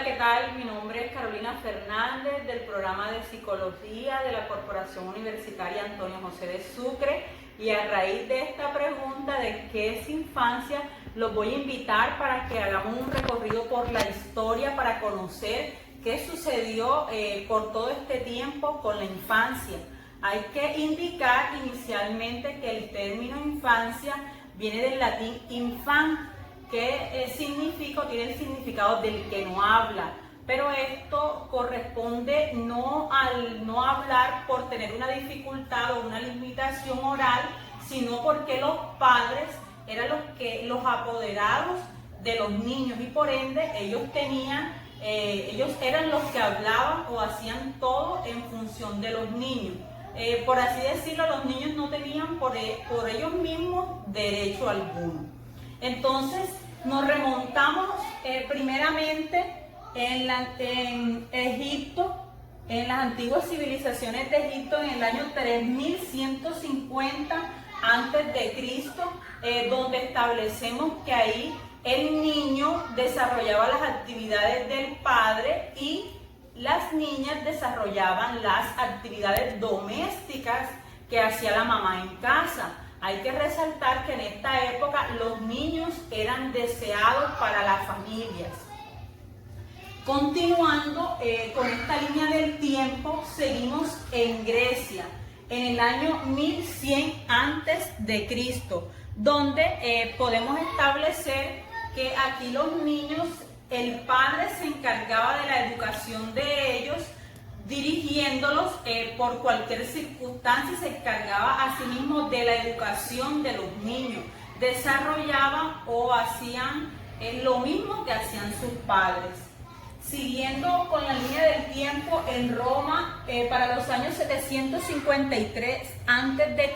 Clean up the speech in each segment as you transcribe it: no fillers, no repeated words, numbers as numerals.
¿qué tal? Mi nombre es Carolina Fernández del programa de Psicología de la Corporación Universitaria Antonio José de Sucre, y a raíz de esta pregunta de qué es infancia, los voy a invitar para que hagamos un recorrido por la historia para conocer qué sucedió por todo este tiempo con la infancia. Hay que indicar inicialmente que el término infancia viene del latín infant, que tiene el significado del que no habla, pero esto corresponde no al no hablar por tener una dificultad o una limitación oral, sino porque los padres eran los apoderados de los niños y por ende ellos eran los que hablaban o hacían todo en función de los niños. Por así decirlo, los niños no tenían por ellos mismos derecho alguno. Entonces nos remontamos primeramente en Egipto, en las antiguas civilizaciones de Egipto, en el año 3150 a.C., donde establecemos que ahí el niño desarrollaba las actividades del padre y las niñas desarrollaban las actividades domésticas que hacía la mamá en casa. Hay que resaltar que en esta época los niños eran deseados para las familias. Continuando con esta línea del tiempo, seguimos en Grecia, en el año 1100 a.C., donde podemos establecer que aquí los niños, el padre se encargaba de la educación de ellos, dirigiéndolos por cualquier circunstancia, y se encargaba asimismo de la educación de los niños. Desarrollaban o hacían lo mismo que hacían sus padres. Siguiendo con la línea del tiempo, en Roma, para los años 753 a.C.,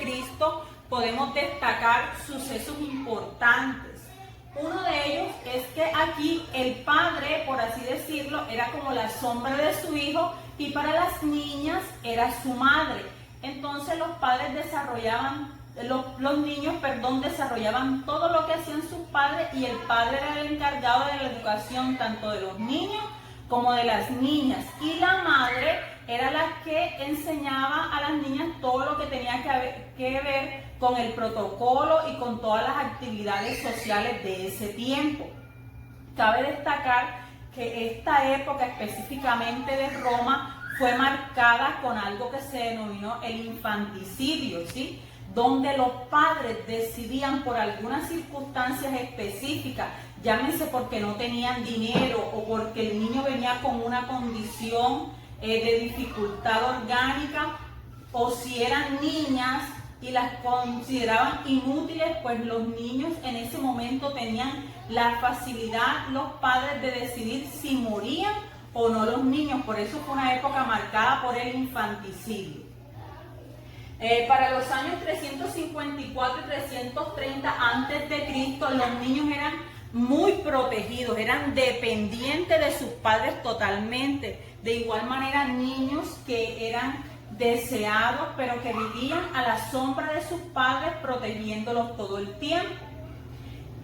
podemos destacar sucesos importantes. Uno de ellos es que aquí el padre, por así decirlo, era como la sombra de su hijo, y para las niñas era su madre. Entonces los niños desarrollaban todo lo que hacían sus padres, y el padre era el encargado de la educación tanto de los niños como de las niñas, y la madre era la que enseñaba a las niñas todo lo que tenía que ver con el protocolo y con todas las actividades sociales de ese tiempo. Cabe destacar que esta época específicamente de Roma fue marcada con algo que se denominó el infanticidio, ¿sí? Donde los padres decidían por algunas circunstancias específicas, llámense porque no tenían dinero o porque el niño venía con una condición de dificultad orgánica, o si eran niñas y las consideraban inútiles, pues los niños en ese momento tenían la facilidad, los padres, de decidir si morían o no los niños. Por eso fue una época marcada por el infanticidio. Para los años 354 y 330 a.C., los niños eran muy protegidos, eran dependientes de sus padres totalmente. De igual manera, niños que eran deseados, pero que vivían a la sombra de sus padres, protegiéndolos todo el tiempo.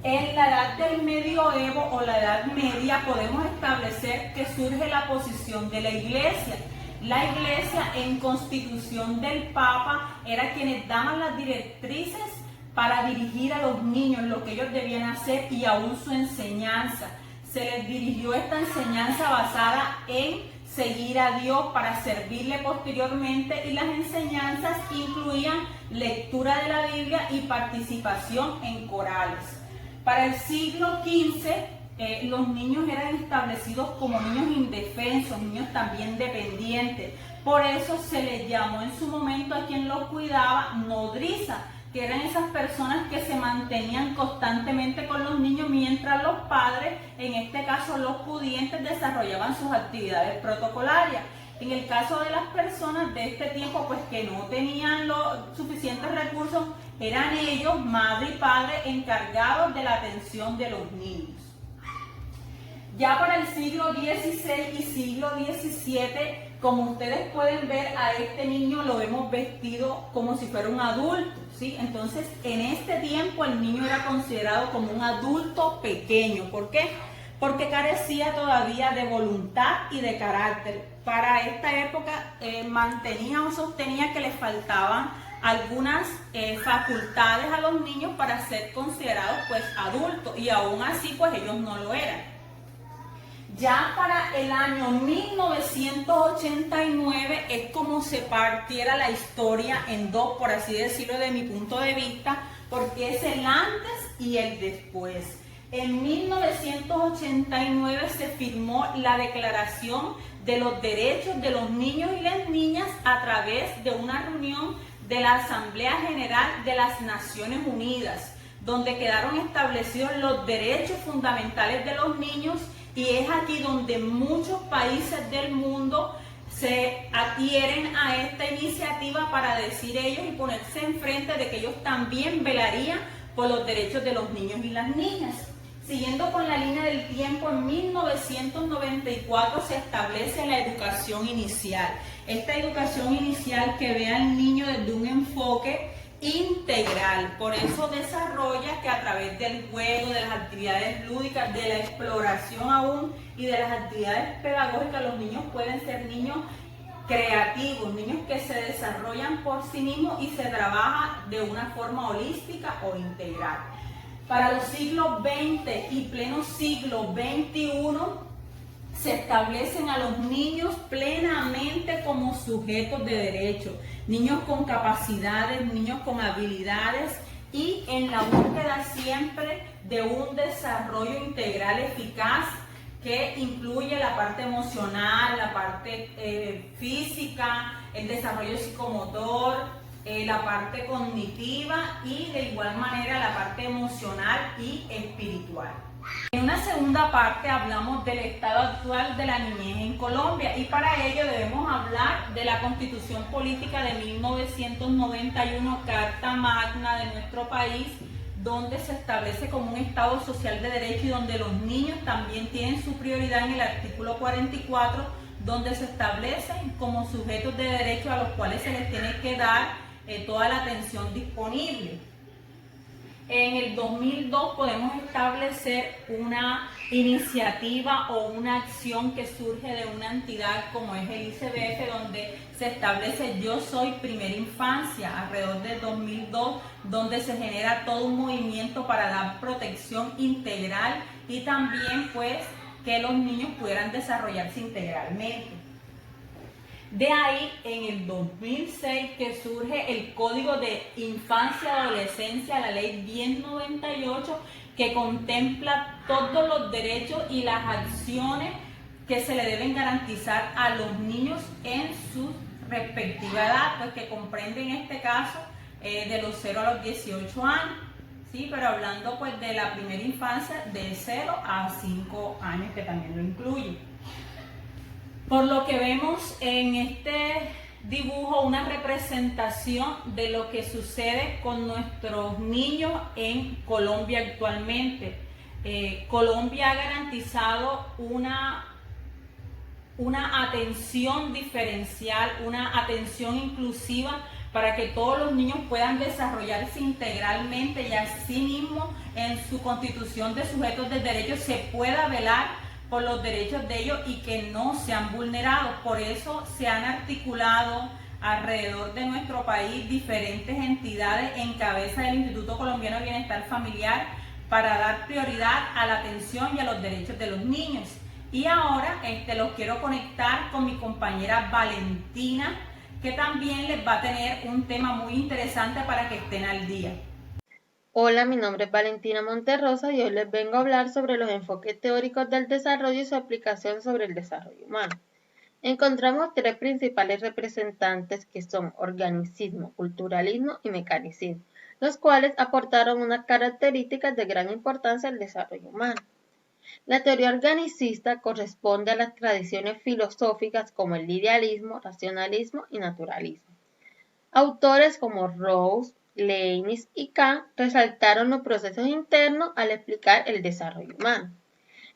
En la edad del medioevo o la Edad Media podemos establecer que surge la posición de la Iglesia. La Iglesia, en constitución del Papa, era quienes daban las directrices para dirigir a los niños, lo que ellos debían hacer y aún su enseñanza. Se les dirigió esta enseñanza basada en seguir a Dios para servirle posteriormente, y las enseñanzas incluían lectura de la Biblia y participación en corales. Para el siglo XV, los niños eran establecidos como niños indefensos, niños también dependientes. Por eso se les llamó en su momento a quien los cuidaba nodriza, que eran esas personas que se mantenían constantemente con los niños, mientras los padres, en este caso los pudientes, desarrollaban sus actividades protocolarias. En el caso de las personas de este tiempo, pues que no tenían los suficientes recursos, eran ellos, madre y padre, encargados de la atención de los niños. Ya para el siglo XVI y siglo XVII, como ustedes pueden ver, a este niño lo hemos vestido como si fuera un adulto, ¿sí? Entonces, en este tiempo el niño era considerado como un adulto pequeño. ¿Por qué? porque carecía todavía de voluntad y de carácter. Para esta época mantenía o sostenía que les faltaban algunas facultades a los niños para ser considerados pues adultos, y aún así pues ellos no lo eran. Ya para el año 1989 es como se partiera la historia en dos, por así decirlo, de mi punto de vista, porque es el antes y el después. En 1989 se firmó la Declaración de los Derechos de los Niños y las Niñas a través de una reunión de la Asamblea General de las Naciones Unidas, donde quedaron establecidos los derechos fundamentales de los niños, y es aquí donde muchos países del mundo se adhieren a esta iniciativa para decir ellos y ponerse enfrente de que ellos también velarían por los derechos de los niños y las niñas. Siguiendo con la línea del tiempo, en 1994 se establece la educación inicial. Esta educación inicial que ve al niño desde un enfoque integral. Por eso desarrolla que a través del juego, de las actividades lúdicas, de la exploración aún y de las actividades pedagógicas, los niños pueden ser niños creativos, niños que se desarrollan por sí mismos y se trabaja de una forma holística o integral. Para los siglos XX y pleno siglo XXI se establecen a los niños plenamente como sujetos de derecho, niños con capacidades, niños con habilidades, y en la búsqueda siempre de un desarrollo integral eficaz que incluye la parte emocional, la parte física, el desarrollo psicomotor, la parte cognitiva y de igual manera la parte emocional y espiritual. En una segunda parte hablamos del estado actual de la niñez en Colombia, y para ello debemos hablar de la Constitución Política de 1991, Carta Magna de nuestro país, donde se establece como un Estado social de derecho y donde los niños también tienen su prioridad, en el artículo 44, donde se establecen como sujetos de derecho a los cuales se les tiene que dar toda la atención disponible. En el 2002 podemos establecer una iniciativa o una acción que surge de una entidad como es el ICBF, donde se establece Yo Soy Primera Infancia alrededor del 2002, donde se genera todo un movimiento para dar protección integral y también pues que los niños pudieran desarrollarse integralmente. De ahí, en el 2006, que surge el Código de Infancia y Adolescencia, la Ley 1098, que contempla todos los derechos y las acciones que se le deben garantizar a los niños en su respectiva edad, pues que comprende en este caso de los 0 a los 18 años, ¿sí? Pero hablando pues de la primera infancia, de 0 a 5 años, que también lo incluye. Por lo que vemos en este dibujo una representación de lo que sucede con nuestros niños en Colombia actualmente. Colombia ha garantizado una atención diferencial, una atención inclusiva para que todos los niños puedan desarrollarse integralmente, y asimismo en su constitución de sujetos de derecho se pueda velar por los derechos de ellos y que no sean vulnerados. Por eso se han articulado alrededor de nuestro país diferentes entidades en cabeza del Instituto Colombiano de Bienestar Familiar para dar prioridad a la atención y a los derechos de los niños. Y ahora los quiero conectar con mi compañera Valentina, que también les va a tener un tema muy interesante para que estén al día. Hola, mi nombre es Valentina Monterrosa y hoy les vengo a hablar sobre los enfoques teóricos del desarrollo y su aplicación sobre el desarrollo humano. Encontramos tres principales representantes que son organicismo, culturalismo y mecanicismo, los cuales aportaron unas características de gran importancia al desarrollo humano. La teoría organicista corresponde a las tradiciones filosóficas como el idealismo, racionalismo y naturalismo. Autores como Rawls, Leibniz y Kant resaltaron los procesos internos al explicar el desarrollo humano.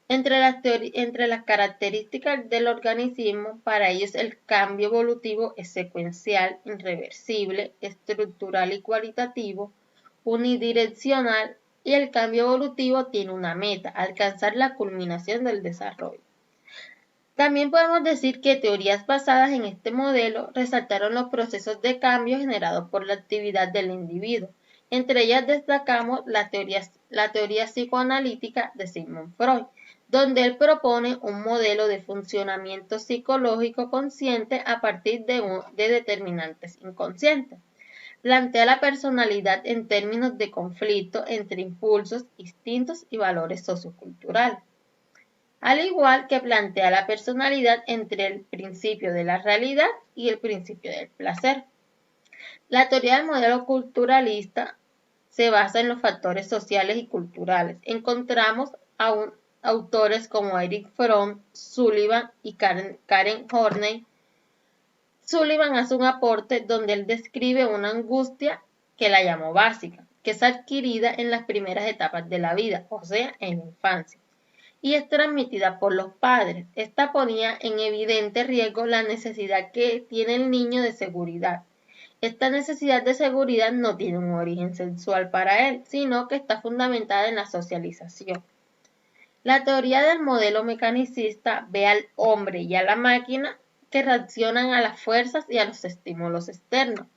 Entre las características del organismo, para ellos el cambio evolutivo es secuencial, irreversible, estructural y cualitativo, unidireccional y el cambio evolutivo tiene una meta, alcanzar la culminación del desarrollo. También podemos decir que teorías basadas en este modelo resaltaron los procesos de cambio generados por la actividad del individuo. Entre ellas destacamos la teoría psicoanalítica de Sigmund Freud, donde él propone un modelo de funcionamiento psicológico consciente a partir de determinantes inconscientes. Plantea la personalidad en términos de conflicto entre impulsos, instintos y valores socioculturales, al igual que plantea la personalidad entre el principio de la realidad y el principio del placer. La teoría del modelo culturalista se basa en los factores sociales y culturales. Encontramos a autores como Erich Fromm, Sullivan y Karen Horney. Sullivan hace un aporte donde él describe una angustia que la llamó básica, que es adquirida en las primeras etapas de la vida, o sea, en la infancia, y es transmitida por los padres. Esta ponía en evidente riesgo la necesidad que tiene el niño de seguridad. Esta necesidad de seguridad no tiene un origen sexual para él, sino que está fundamentada en la socialización. La teoría del modelo mecanicista ve al hombre y a la máquina que reaccionan a las fuerzas y a los estímulos externos.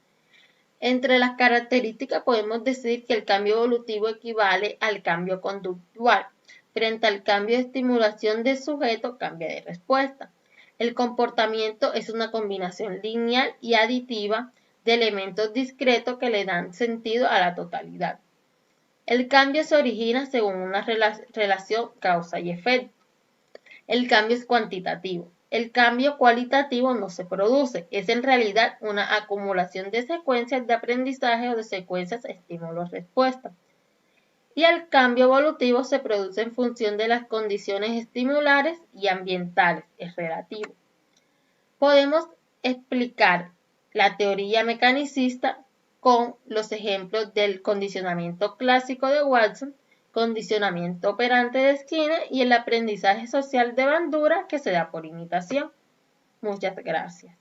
Entre las características podemos decir que el cambio evolutivo equivale al cambio conductual. Frente al cambio de estimulación del sujeto, cambia de respuesta. El comportamiento es una combinación lineal y aditiva de elementos discretos que le dan sentido a la totalidad. El cambio se origina según una relación causa y efecto. El cambio es cuantitativo. El cambio cualitativo no se produce, es en realidad una acumulación de secuencias de aprendizaje o de secuencias estímulos-respuesta. Y el cambio evolutivo se produce en función de las condiciones estimulares y ambientales, es relativo. Podemos explicar la teoría mecanicista con los ejemplos del condicionamiento clásico de Watson, condicionamiento operante de Skinner y el aprendizaje social de Bandura que se da por imitación. Muchas gracias.